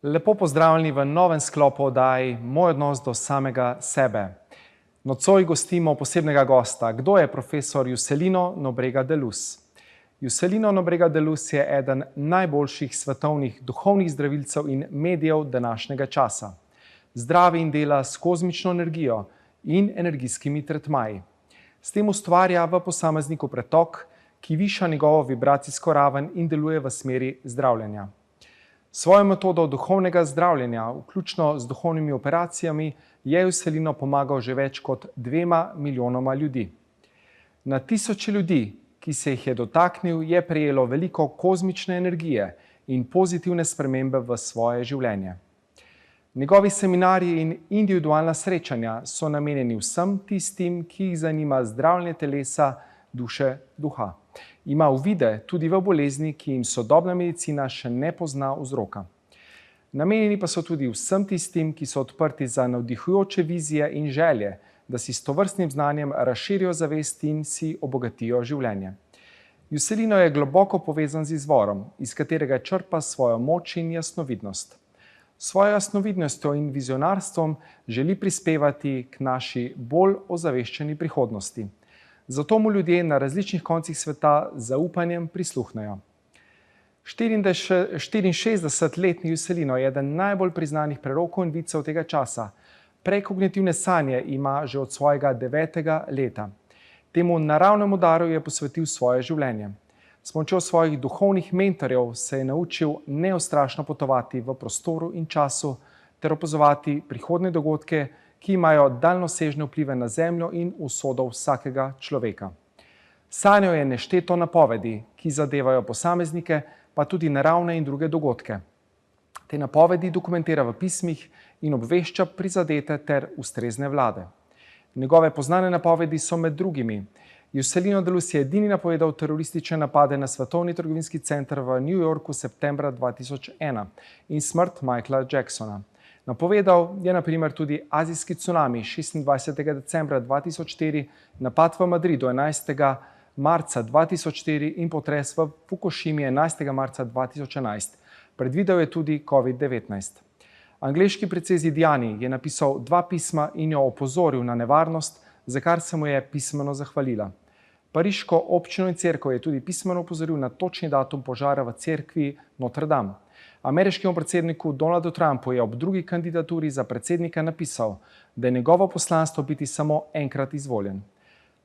Lepo pozdravljeni v novem sklopu oddaji Moj odnos do samega sebe. Nocoj gostimo posebnega gosta. Kdo je profesor Jucelino Nobrega da Luz? Jucelino Nobrega da Luz je eden najboljših svetovnih duhovnih zdravilcev in medijev današnjega časa. Zdravi in dela s kozmično energijo in energijskimi tretmaji. S tem ustvarja v posamezniku pretok, ki viša njegovo vibracijsko raven in deluje v smeri zdravljenja. Svojo metodo duhovnega zdravljenja, vključno z duhovnimi operacijami, je Jucelino pomagal že več kot 2 milijonoma ljudi. Na tisoče ljudi, ki se jih je dotaknil, je prejelo veliko kozmične energije in pozitivne spremembe v svoje življenje. Njegovi seminarji in individualna srečanja so namenjeni vsem tistim, ki jih zanima zdravljenje telesa, duše, duha. Ima uvide tudi v bolezni, ki jim sodobna medicina še ne pozna vzroka. Namenjeni pa so tudi vsem tistim, ki so odprti za navdihujoče vizije in želje, da si s tovrstnim znanjem razširijo zavest in si obogatijo življenje. Jucelino je globoko povezan z izvorom, iz katerega črpa svojo moč in jasnovidnost. S svojo jasnovidnostjo in vizionarstvom želi prispevati k naši bolj ozaveščeni prihodnosti. Zato mu ljudje na različnih koncih sveta z zaupanjem prisluhnejo. 64-letni Jucelino je eden najbolj priznanih prerokov in vidcev tega časa. Prekognitivne sanje ima že od svojega 9. leta. Temu naravnemu daru je posvetil svoje življenje. S pomočjo svojih duhovnih mentorjev se je naučil neustrašno potovati v prostoru in času ter opazovati prihodnje dogodke, ki imajo daljnosežne vplive na zemljo in usodo vsakega človeka. Sanjal je nešteto napovedi, ki zadevajo posameznike, pa tudi naravne in druge dogodke. Te napovedi dokumentira v pismih in obvešča prizadete ter ustrezne vlade. Njegove poznane napovedi so med drugimi: Jucelino da Luz je edini napovedal teroristične napade na svetovni trgovinski center v New Yorku septembra 2001 in smrt Michaela Jacksona. Napovedal je na primer tudi azijski cunami 26. decembra 2004, napad v Madridu 11. marca 2004 in potres v Fukušimi 11. marca 2011. Predvidel je tudi COVID-19. Angleški precej Zidjani je napisal 2 pisma in jo opozoril na nevarnost, za kar se mu je pismeno zahvalila. Pariško občino in cerkev je tudi pismeno opozoril na točni datum požara v cerkvi Nostradamus. Ameriškemu predsedniku Donaldu Trumpu je ob drugi kandidaturi za predsednika napisal, da je njegovo poslanstvo biti samo enkrat izvoljen.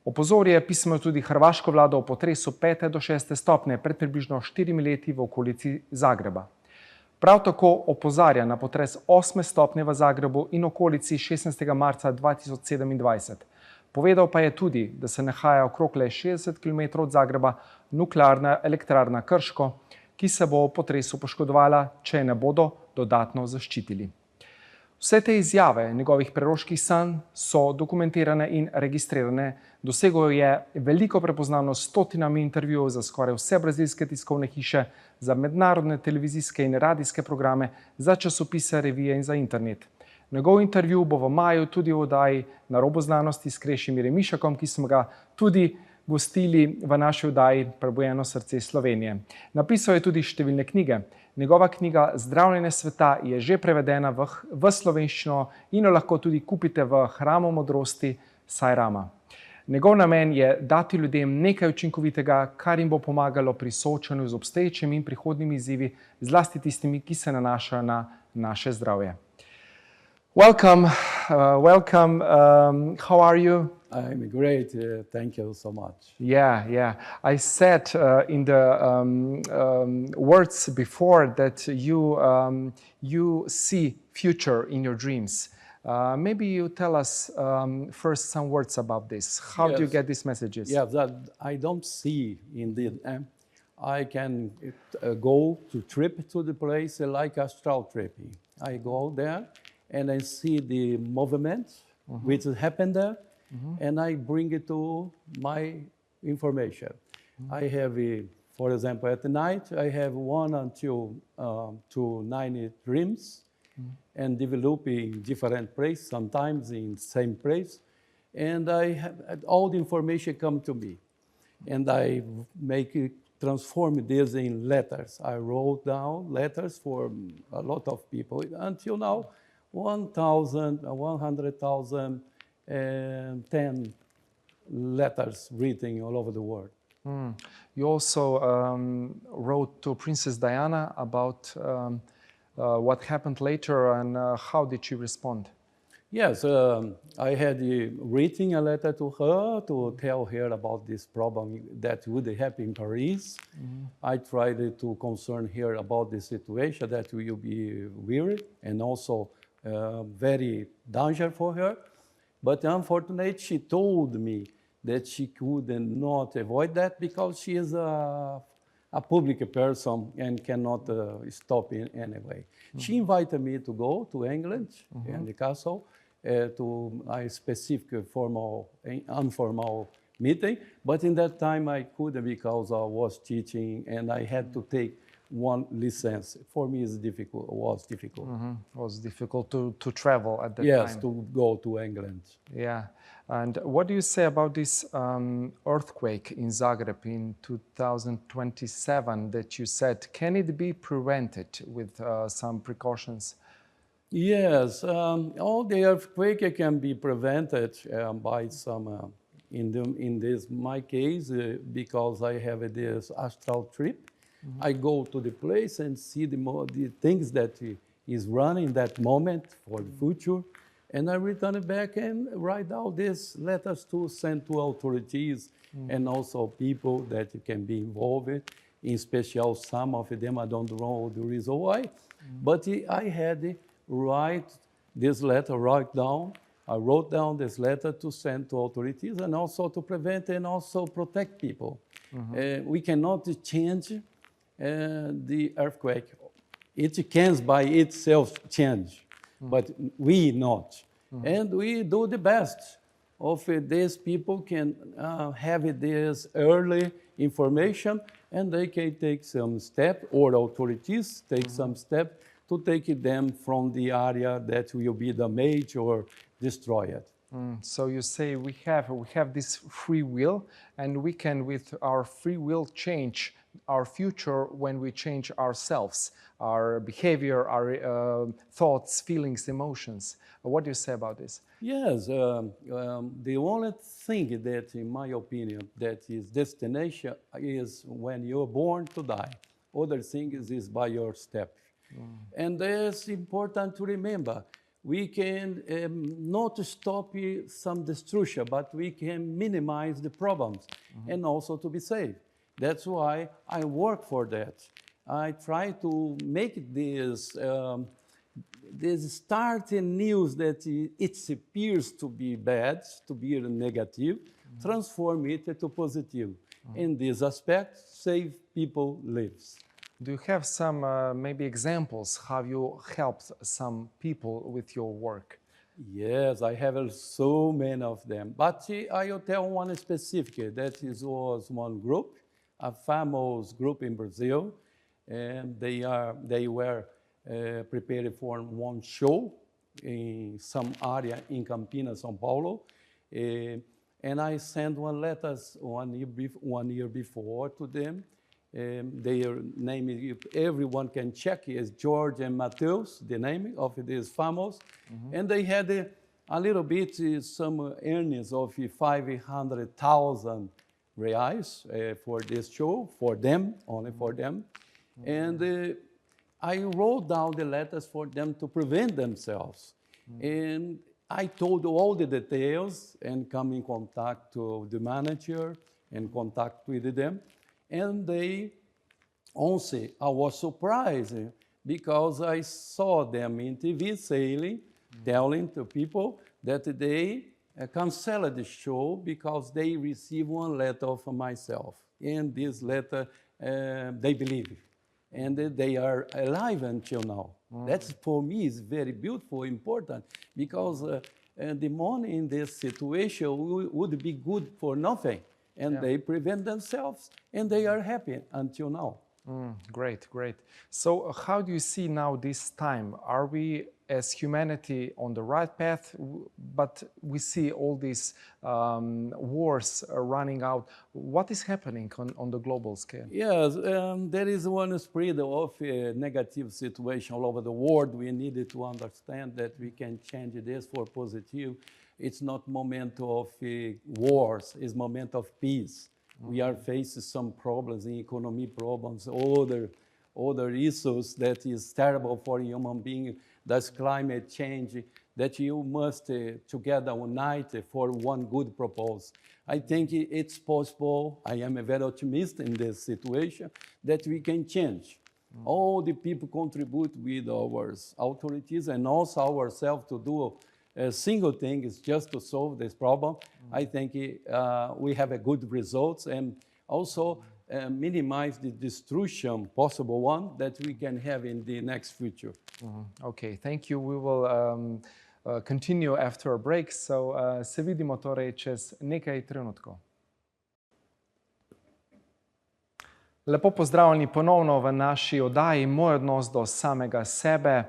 Opozoril je pismeno tudi hrvaško vlado o potresu 5. do 6. stopnje pred približno 4 leti v okolici Zagreba. Prav tako opozarja na potres 8. stopnje v Zagrebu in okolici 16. marca 2027. Povedal pa je tudi, da se nahaja okrog le 60 km od Zagreba nuklearna elektrarna Krško, ki se bo v potresu poškodovala, če je ne bodo dodatno zaščitili. Vse te izjave njegovih preroških sanj so dokumentirane in registrirane. Dosegel je veliko prepoznavnost s stotinami intervjujev za skoraj vse brazilske tiskovne hiše, za mednarodne televizijske in radijske programe, za časopise, revije in za internet. Njegov intervju bo v maju tudi v oddaji Na robu znanosti s Krešimirjem Mišakom, ki smo ga tudi gostili v naši oddaji Prebujeno Srce Slovenije. Napisal je tudi številne knjige. Njegova knjiga Zdravljenje sveta je že prevedena v slovenščino in jo lahko tudi kupite v hramu modrosti Sajrama. Njegov namen je dati ljudem nekaj učinkovitega, kar jim bo pomagalo pri soočanju z obstoječimi in prihodnjimi izzivi, zlasti tistimi, ki se nanašajo na naše zdravje. Welcome. How are you? I'm great. Thank you so much. Yeah. I said in the words before that you see future in your dreams. Maybe you tell us first some words about this. How do you get these messages? Yeah, that I don't see indeed. I can go to trip to the place like astral tripping. I go there and I see the movement which happened there. And I bring it to my information. I have, for example, at night, I have 1 until to 9 dreams and develop in different places, sometimes in same place. And I have all the information come to me. And I make transform this in letters. I wrote down letters for a lot of people. Until now, 110 letters written all over the world. You also wrote to Princess Diana about what happened later, and how did she respond? Yes, I had written a letter to her to tell her about this problem that would happen in Paris. I tried to concern her about the situation that will be weary and also very dangerous for her. But unfortunately, she told me that she could not avoid that because she is a public person and cannot stop in any way. She invited me to go to England and the castle to a specific formal and informal meeting. But in that time I couldn't because I was teaching and I had to take one license. For me, it's difficult. It was difficult. It was difficult to travel at that time. Yes, to go to England. Yeah. And what do you say about this earthquake in Zagreb in 2027 that you said, can it be prevented with some precautions? Yes, all the earthquake can be prevented by some, in this my case, because I have this astral trip. I go to the place and see the things that is running that moment for the future. And I return it back and write out these letters to send to authorities and also people that can be involved. In special, some of them, I don't know the reason why. But I had write this letter, I wrote down this letter to send to authorities and also to prevent and also protect people. We cannot change the earthquake. It can by itself change, but we not. And we do the best of these people can have this early information and they can take some step, or authorities take some step to take them from the area that will be damaged or destroyed. So you say we have this free will, and we can, with our free will, change our future when we change ourselves, our behavior, our thoughts, feelings, emotions. What do you say about this? Yes, the only thing that, in my opinion, that is destination is when you're born to die. Other things is by your step. And it's important to remember, we can not stop some destruction, but we can minimize the problems and also to be safe. That's why I work for that. I try to make this starting news that it appears to be bad, to be negative, transform it to positive. In this aspect, save people lives. Do you have some maybe examples how you helped some people with your work? Yes, I have so many of them. But I will tell one specific. That was one group, a famous group in Brazil, and they were prepared for one show in some area in Campinas, São Paulo. And I sent one letter 1 year before to them. Their name, everyone can check, is George and Mateus, the name of these famous. And they had a little bit, some earnings of 500,000 reais for this show, for them, only for them. And I wrote down the letters for them to prevent themselves. And I told all the details and come in contact with the manager and contact with them. And they also, I was surprised because I saw them in TV saying, telling to people that they canceled the show because they received one letter from myself. And this letter, they believe. And they are alive until now. That's, for me, is very beautiful, important, because the money in this situation would be good for nothing. And they prevent themselves, and they are happy until now. Great, great. So how do you see now this time? Are we as humanity on the right path? But we see all these wars running out. What is happening on the global scale? Yes, there is one spread of a negative situation all over the world. We needed to understand that we can change this for positive. It's not moment of wars, it's moment of peace. We are facing some problems in economy problems, other issues that is terrible for human being. That's climate change, that you must together unite for one good purpose. I think it's possible, I am a very optimistic in this situation, that we can change. All the people contribute with our authorities and also ourselves to do a single thing is just to solve this problem. I think we have a good results and also minimize the destruction, possible one, that we can have in the next future. Okay, thank you. We will continue after a break. So se vidimo torej čez nekaj trenutkov. Lepo pozdravljeni ponovno v naši oddaji Moj odnos do samega sebe.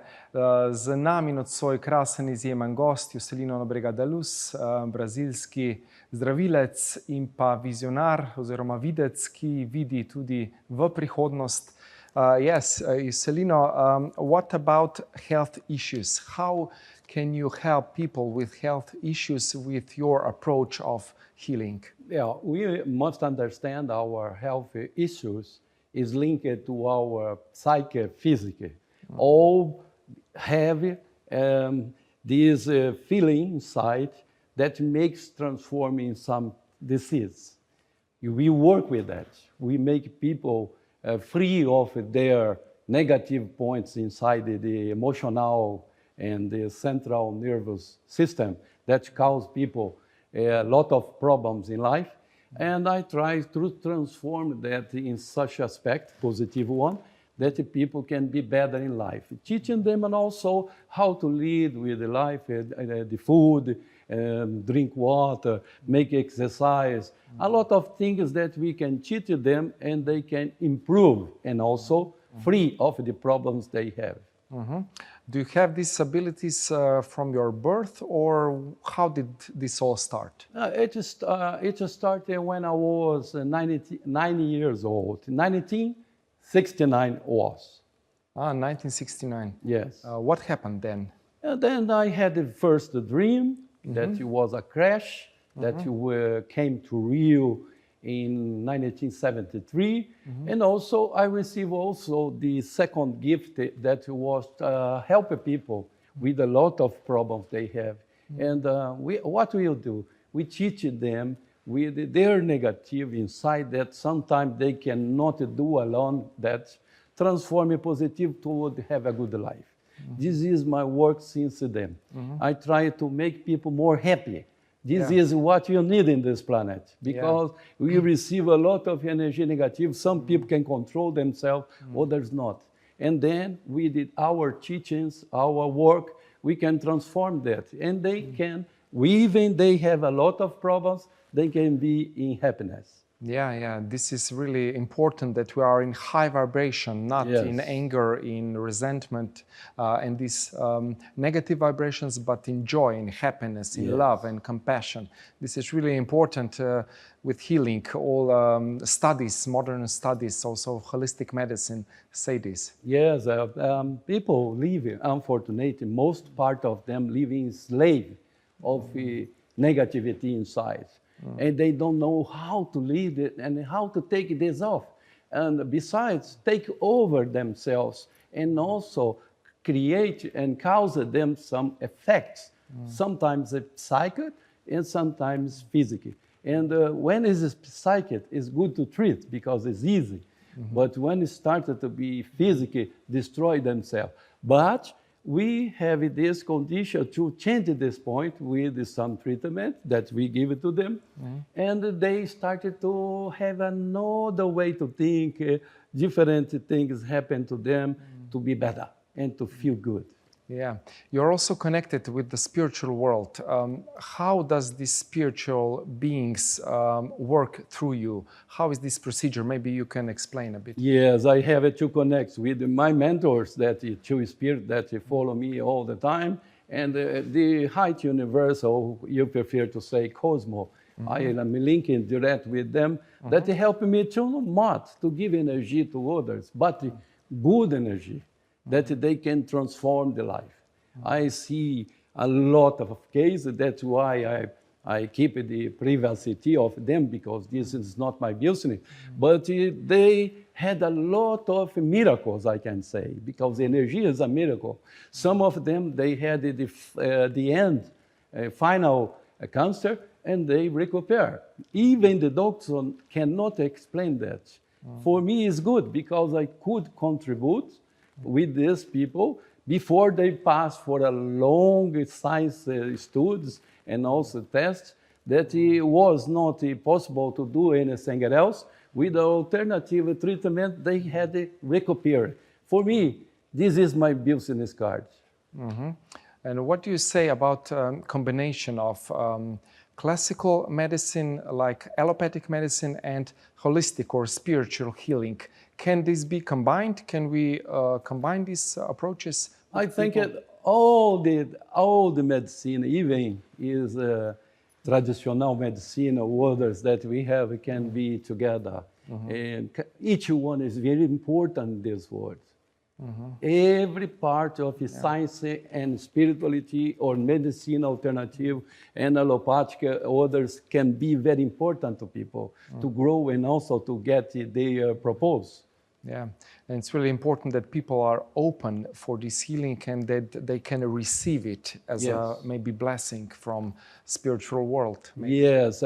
Z nami nocoj krasen izjemen gost Jucelino Nobrega da Luz, brazilski zdravilec in pa vizionar oziroma videc, ki vidi tudi v prihodnost. Yes, Jucelino, what about health issues? How can you help people with health issues with your approach of healing? Yeah, we must understand our health issues is linked to our psyche, physical. All have this feeling inside that makes transforming some disease. We work with that. We make people free of their negative points inside the emotional and the central nervous system that cause people a lot of problems in life. And I try to transform that in such aspect, positive one, that the people can be better in life. Teaching them and also how to lead with the life, the food, drink water, make exercise, a lot of things that we can teach them and they can improve and also free of the problems they have. Do you have these abilities from your birth, or how did this all start? It started when I was 90 years old. 1969 was. 1969. Yes. What happened then? And then I had the first dream that it was a crash, that came to Rio in 1973. And also I received also the second gift that was help people with a lot of problems they have. And what we'll do, we teach them with their negative inside that sometimes they cannot do alone, that transform a positive to have a good life. This is my work since then. I try to make people more happy. This is what you need in this planet, because we receive a lot of energy negative. Some people can control themselves, others not. And then with our teachings, our work, we can transform that. And they can, even they have a lot of problems, they can be in happiness. Yeah. This is really important, that we are in high vibration, not in anger, in resentment, and these negative vibrations, but in joy, in happiness, in love and compassion. This is really important with healing. All studies, modern studies, also holistic medicine say this. Yes, people live, unfortunately, most part of them live in slave of negativity inside. And they don't know how to lead it and how to take this off. And besides, take over themselves and also create and cause them some effects, sometimes psychic and sometimes physical. And when it's psychic, it's good to treat because it's easy. But when it started to be physically, destroy themselves. But we have this condition to change this point with some treatment that we give it to them. And they started to have another way to think, different things happen to them to be better and to feel good. Yeah, you're also connected with the spiritual world. How does these spiritual beings work through you? How is this procedure? Maybe you can explain a bit. Yes, I have to connect with my mentors, that the two spirits that follow me all the time, and the height universe, or you prefer to say cosmos. I am linking direct with them, that help me to not to give energy to others, but good energy, that they can transform the life. I see a lot of cases. That's why I keep the privacy of them, because this is not my business. But they had a lot of miracles, I can say, because energy is a miracle. Some of them, they had the end, final cancer, and they recuperate. Even the doctor cannot explain that. For me, it's good, because I could contribute with these people before they pass for a long science studies and also tests, that it was not possible to do anything else. With the alternative treatment, they had to recuperate. For me, this is my business card. And what do you say about combination of classical medicine, like allopathic medicine, and holistic or spiritual healing? Can this be combined? Can we combine these approaches? I think all the medicine, even is traditional medicine or others that we have, can be together. And each one is very important in this world. Every part of science and spirituality or medicine alternative and allopathic others can be very important to people to grow and also to get their purpose. Yeah, and it's really important that people are open for this healing and that they can receive it as a maybe blessing from spiritual world. Maybe. Yes,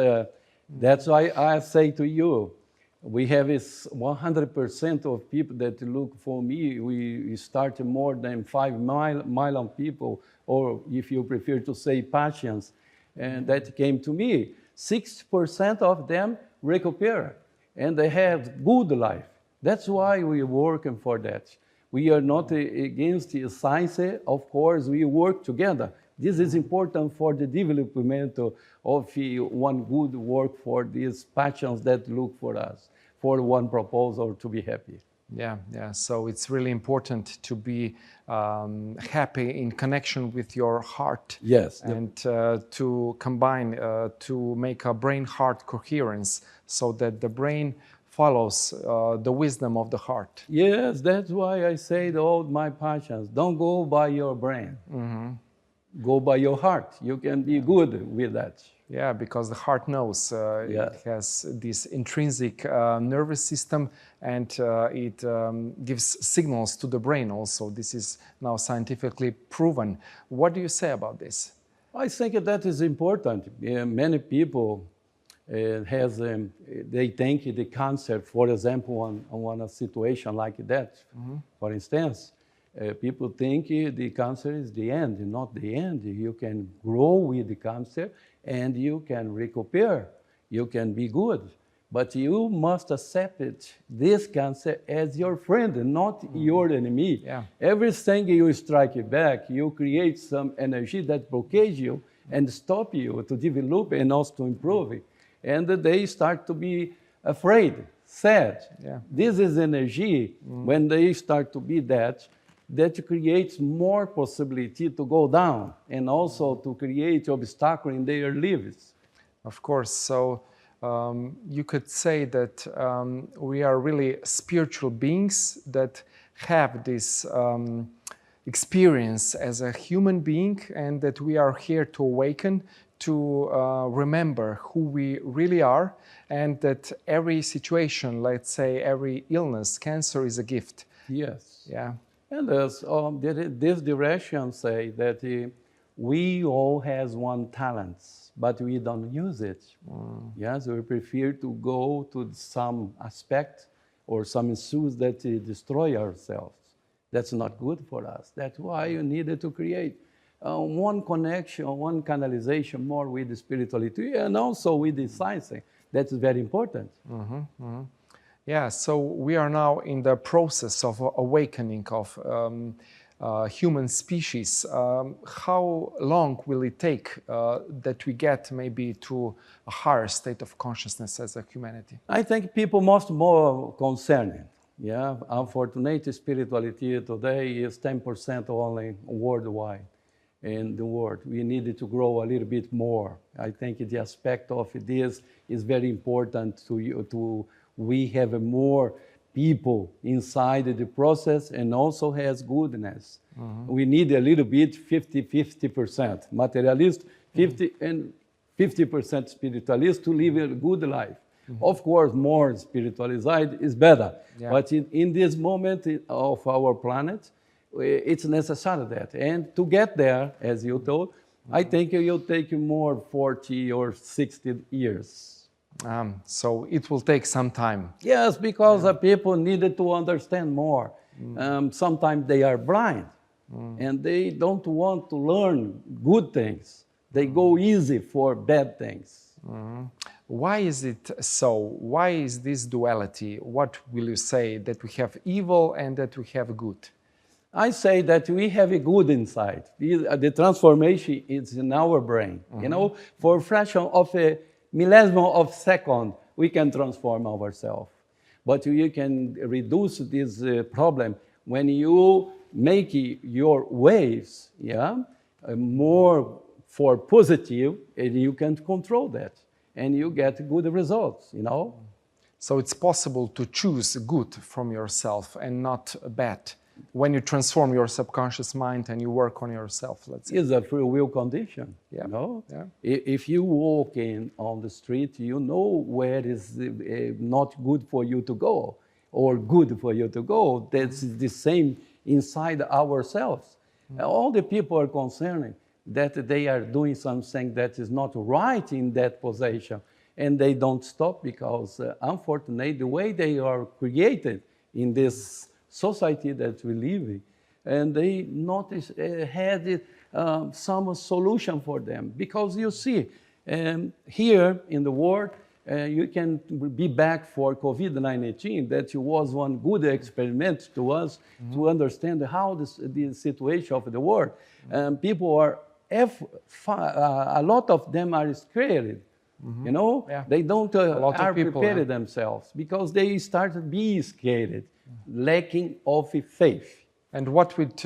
that's why I say to you, we have 100% of people that look for me. We start more than 5 million people, or if you prefer to say patients, and that came to me. 60% of them recuperate, and they have good life. That's why we are working for that. We are not against science. Of course, we work together. This is important for the development of one good work for these patients that look for us, for one proposal to be happy. Yeah. So it's really important to be happy in connection with your heart. Yes. And to combine, to make a brain-heart coherence so that the brain follows the wisdom of the heart. Yes, that's why I say to all my patients, don't go by your brain. Go by your heart. You can be good with that. Yeah, because the heart knows. It has this intrinsic nervous system, and it gives signals to the brain also. This is now scientifically proven. What do you say about this? I think that is important. Many people they think the cancer, for example, on a situation like that, for instance, people think the cancer is the end, not the end. You can grow with the cancer and you can recuperate, you can be good. But you must accept this cancer as your friend and not your enemy. Yeah. Everything you strike back, you create some energy that blockades you and stop you to develop and also to improve it. And they start to be afraid, sad. Yeah. This is energy. When they start to be that creates more possibility to go down and also to create obstacle in their lives. Of course. So you could say that we are really spiritual beings that have this experience as a human being, and that we are here to awaken, to remember who we really are, and that every situation, let's say every illness, cancer, is a gift. Yes. Yeah. And this direction say that we all has one talent, but we don't use it. Yes, we prefer to go to some aspect or some issues that destroy ourselves. That's not good for us. That's why you needed to create one connection, one canalization more with the spirituality and also with the science. That's very important. Yeah, so we are now in the process of awakening, of human species, how long will it take that we get maybe to a higher state of consciousness as a humanity? I think people must more concerned. Yeah, unfortunately, spirituality today is 10% only worldwide in the world. We needed to grow a little bit more. I think the aspect of this is very important we have more people inside the process and also has goodness. We need a little bit 50% materialist, 50 and 50% spiritualist to live a good life. Of course, more spiritualized is better. Yeah. But in this moment of our planet, it's necessary that. And to get there, as you told, I think it will take more 40 or 60 years. So it will take some time. Yes, because the people needed to understand more. Sometimes they are blind and they don't want to learn good things. They go easy for bad things. Why is it so? Why is this duality? What will you say, that we have evil and that we have good? I say that we have a good inside. The transformation is in our brain. You know, for a fraction of a millesimo of a second, we can transform ourselves. But you can reduce this problem when you make your waves, more for positive, and you can control that, and you get good results, you know. So it's possible to choose good from yourself and not bad when you transform your subconscious mind and you work on yourself, let's say. It's a free will condition, Yeah. you know. Yeah. If you walk on the street, you know where is not good for you to go or good for you to go. That's the same inside ourselves. All the people are concerned that they are doing something that is not right in that position, and they don't stop because, unfortunately, the way they are created in this society that we live in, and they not had some solution for them. Because you see, here in the world, you can be back for COVID-19. That was one good experiment to us to understand how the situation of the world. People are, a lot of them are scared. You know, they don't are prepared themselves because they started to be scared, lacking of faith. And what would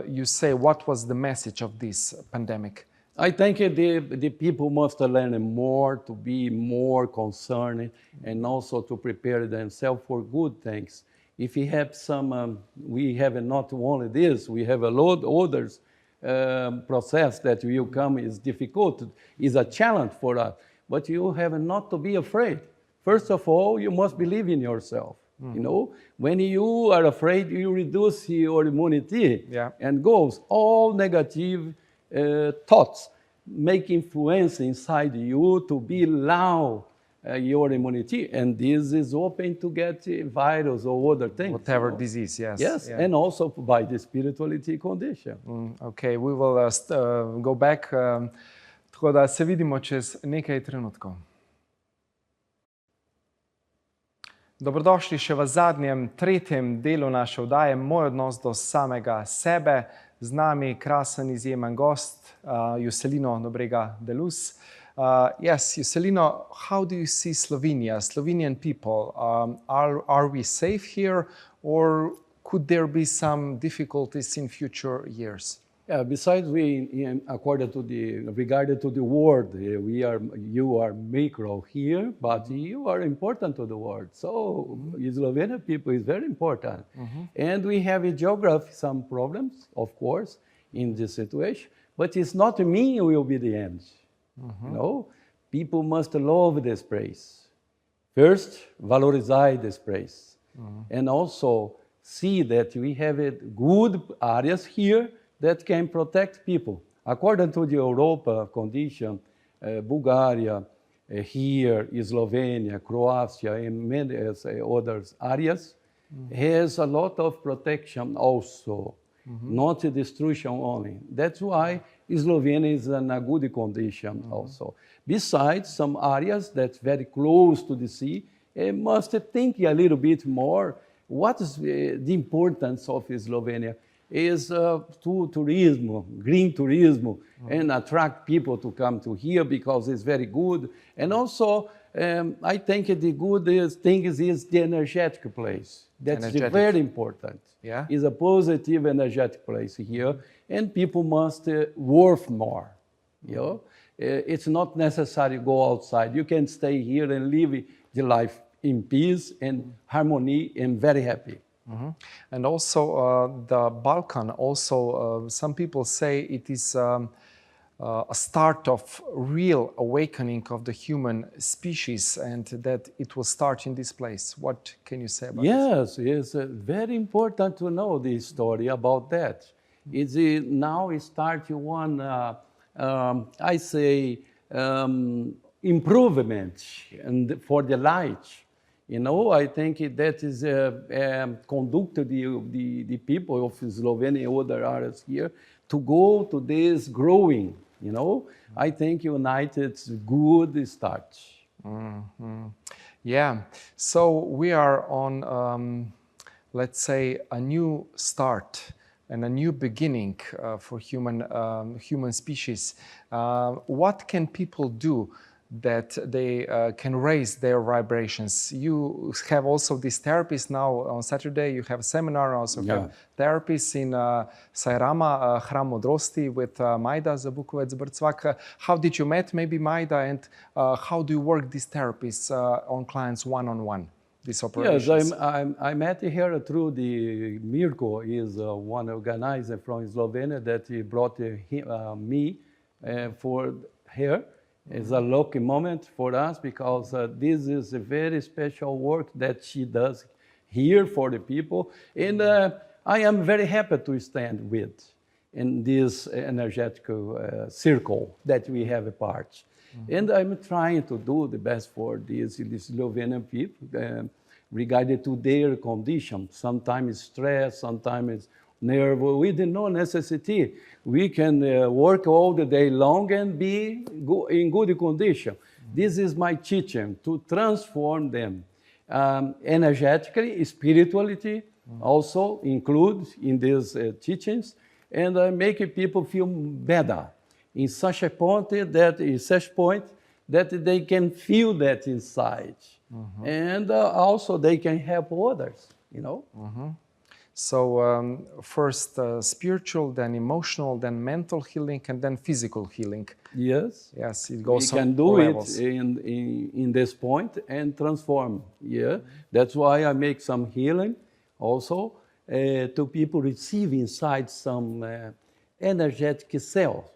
you say, what was the message of this pandemic? I think the people must learn more, to be more concerned, and also to prepare themselves for good things. If we have some, we have not only this, we have a lot of others process that will come is difficult, is a challenge for us. But you have not to be afraid. First of all, you must believe in yourself. You know, when you are afraid, you reduce your immunity and goes. All negative thoughts make influence inside you to be loud your immunity, and this is open to get virus or other things. Whatever disease, yes. Yes, and also by the spirituality condition. Okay, we will go back. Tako da se vidimo čez nekaj trenutkov. Dobrodošli še v zadnjem, tretjem delu naše oddaje, Moj odnos do samega sebe. Z nami krasen, izjemen gost, Jucelino Nobrega da Luz. Yes, Jucelino, how do you see Slovenia, Slovenian people? Are we safe here, or could there be some difficulties in future years? Yeah, besides according to regarding to the world, you are micro here, but you are important to the world. So Slovenian people is very important. And we have in geography some problems, of course, in this situation, but it's not me will be the end. You know, people must love this place. First, valorize this place. And also see that we have good areas here that can protect people. According to the Europa condition, Bulgaria, here, Slovenia, Croatia, and many other areas, has a lot of protection also, not destruction only. That's why Slovenia is in a good condition also. Besides, some areas that's very close to the sea, must think a little bit more. What is the importance of Slovenia? is to tourism, green tourism, and attract people to come to here because it's very good. And also, I think the good thing is the energetic place. That's very important. Yeah. It's a positive, energetic place here, and people must work more. You know, it's not necessary to go outside. You can stay here and live the life in peace and harmony and very happy. And also the Balkan, also some people say it is a start of real awakening of the human species and that it will start in this place. What can you say about this? Yes, it's very important to know the story about that. It's now it starts one, I say, improvement and for the light. You know, I think that is conducted the people of Slovenia and other areas here to go to this growing. You know, I think United's good start. Yeah, so we are on, let's say, a new start and a new beginning for human species. What can people do that they can raise their vibrations? You have also these therapies now on Saturday. You have a seminar, also have therapies in Sajrama, Hram Modrosti with Majda Zabukovec-Brcvak. How did you met maybe Majda, and how do you work these therapies on clients one-on-one, these operations? Yes, I met here through the Mirko, is one organizer from Slovenia that he brought me for here. It's a lucky moment for us because this is a very special work that she does here for the people. And I am very happy to stand with in this energetic circle that we have a part. And I'm trying to do the best for these Slovenian people regarding to their condition. Sometimes it's stress, sometimes it's nerve. With no necessity, we can work all the day long and be in good condition. This is my teaching, to transform them energetically, spirituality also include in these teachings, and make people feel better in such a point that they can feel that inside, and also they can help others. You know. So first spiritual, then emotional, then mental healing, and then physical healing. Yes. Yes, it goes we on can do levels. it in this point and transform. Yeah, that's why I make some healing also to people receive inside some energetic cells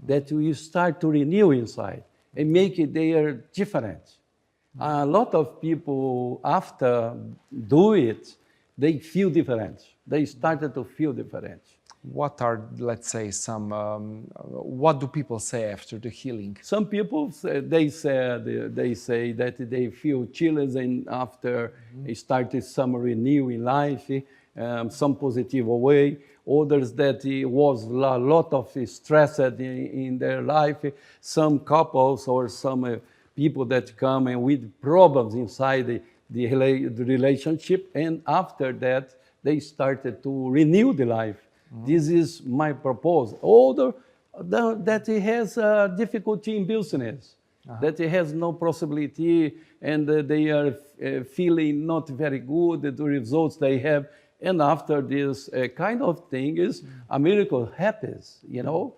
that we start to renew inside and make it they are different. A lot of people after do it, they feel different. They started to feel different. What are, let's say, some, what do people say after the healing? Some people, they say that they feel chills and after it started some renew in life, some positive way. Others that it was a lot of stress in their life. Some couples or some people that come and with problems inside the relationship, and after that they started to renew the life. This is my proposal. Older that he has difficulty in business, that he has no possibility, and they are feeling not very good, the results they have, and after this kind of thing is a miracle happens. You know,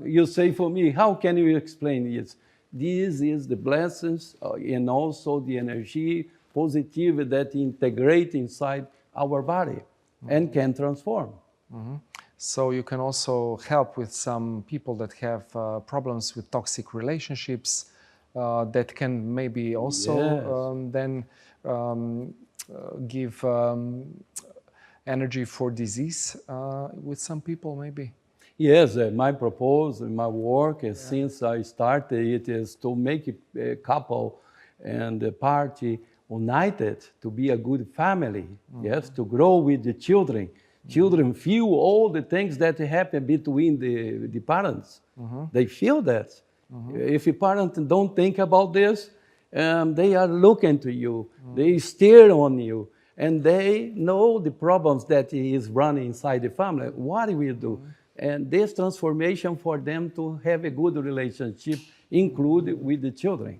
you say for me, how can you explain this? This is the blessings and also the energy positive that integrate inside our body and can transform. So you can also help with some people that have problems with toxic relationships that can maybe also then give energy for disease with some people maybe. Yes, my proposal, my work, since I started it, is to make a couple and a party united to be a good family, yes, to grow with the children. Children feel all the things that happen between the parents. They feel that. If a parent don't think about this, they are looking to you, they stare on you, and they know the problems that is running inside the family. What do we do? And this transformation for them to have a good relationship included with the children.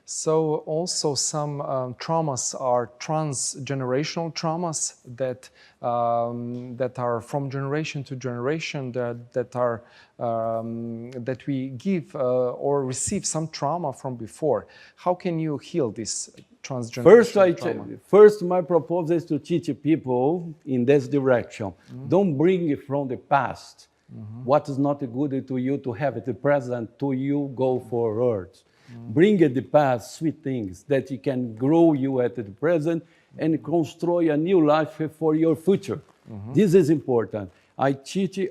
So also some traumas are transgenerational traumas that are from generation to generation, that we give or receive some trauma from before. How can you heal this transgenerational trauma? First, my proposal is to teach people in this direction. Don't bring it from the past. What is not good to you to have at the present, to you go forward. Bring at the past sweet things that you can grow you at the present and construct a new life for your future. This is important.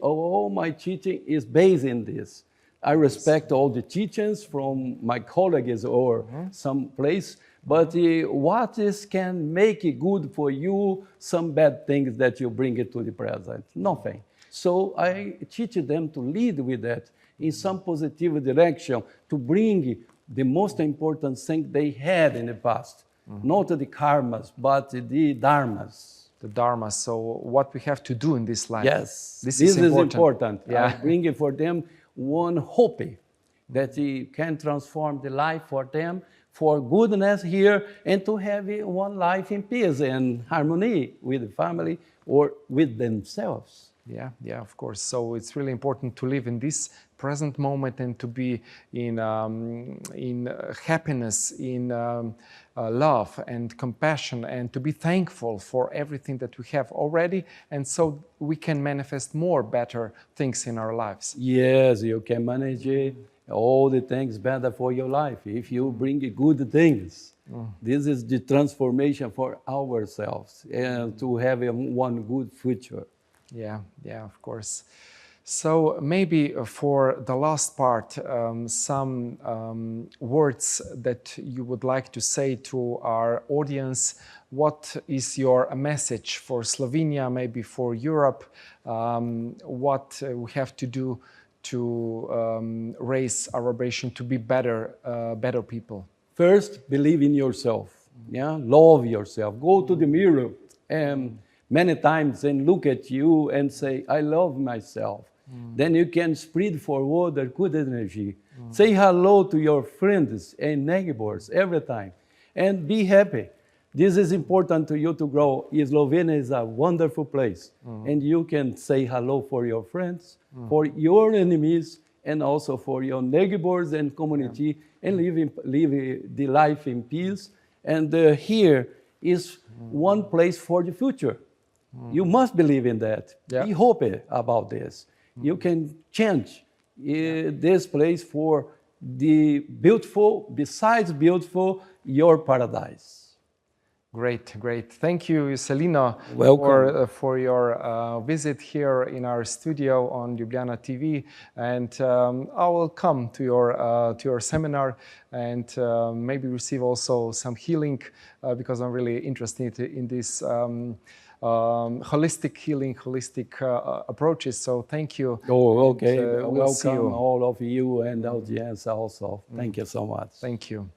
All my teaching is based in this. I respect all the teachings from my colleagues or some place, but what can make it good for you, some bad things that you bring it to the present? Nothing. So I teach them to lead with that in some positive direction, to bring the most important thing they had in the past. Not the karmas, but the dharmas. The dharma. So what we have to do in this life. Yes, this is is important. Yeah. I bring it for them one hope that he can transform the life for them, for goodness here, and to have one life in peace and harmony with the family or with themselves. Yeah, of course. So it's really important to live in this present moment and to be in happiness, in love and compassion, and to be thankful for everything that we have already, and so we can manifest more better things in our lives. Yes, you can manage all the things better for your life if you bring good things. This is the transformation for ourselves and to have one good future. Yeah, of course. So maybe for the last part, some words that you would like to say to our audience. What is your message for Slovenia, maybe for Europe? What we have to do to raise our vibration to be better people? First, believe in yourself. Love yourself. Go to the mirror and many times and look at you and say, I love myself. Then you can spread forward a good energy. Say hello to your friends and neighbors every time and be happy. This is important to you to grow. Slovenia is a wonderful place and you can say hello for your friends, for your enemies, and also for your neighbors and community and live the life in peace. And here is one place for the future. You must believe in that. Be happy about this. You can change this place for the beautiful, besides beautiful, your paradise. Great. Thank you, Jucelino, for your visit here in our studio on Ljubljana TV. And I will come to your seminar and maybe receive also some healing because I'm really interested in this holistic healing, holistic approaches. So thank you. Oh, okay. We'll see you. Welcome all of you and audience also. Thank you so much. Thank you.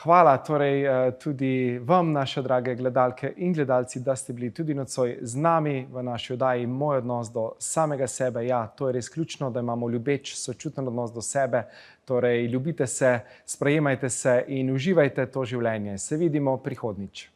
Hvala torej tudi vam, naše drage gledalke in gledalci, da ste bili tudi nocoj z nami v naši oddaji Moj odnos do samega sebe. Ja, to je res ključno, da imamo ljubeč, sočuten odnos do sebe. Torej, ljubite se, sprejemajte se in uživajte to življenje. Se vidimo prihodnjič.